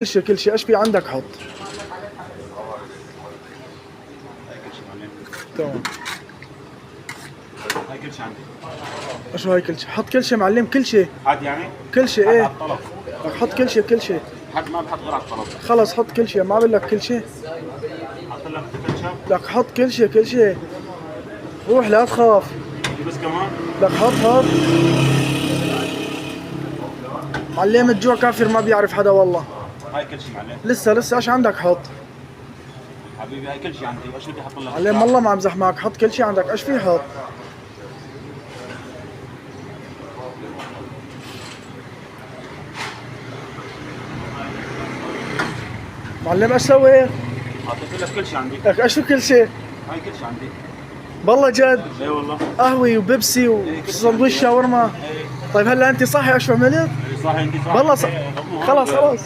كل شيء ايش في عندك حط. تمام. هاي كل شيء عندي. شو هاي كل شيء؟ حط كل شيء معلم، كل شيء. حد يعني؟ كل شيء حد ايه. على الطلب. حط كل شيء كل شيء. حد ما بحط غير على الطلب. خلص حط كل شيء، ما بقول لك كل شيء. حط لك كاتشب. لك حط كل شيء كل شيء. روح لا تخاف. بس كمان. لك حط. معلم الجوع كافر ما بيعرف حدا والله. هاي كل شيء معلم. لسه ايش عندك حط. حبيبي هاي كل شيء عندي، ايش بدي احط لك؟ معلم والله ما امزح معك، حط كل شيء عندك، ايش في حط. معلم ايش سويت؟ حطيت لك كل شيء عندي. لك ايش كل شيء؟ هاي كل شيء عندي. والله جد؟ اي والله. قهوي وبيبسي وسندويش شاورما. ايه. طيب هلا انت صاحي ايش عملت؟ صاحي انت صاحي. والله خلاص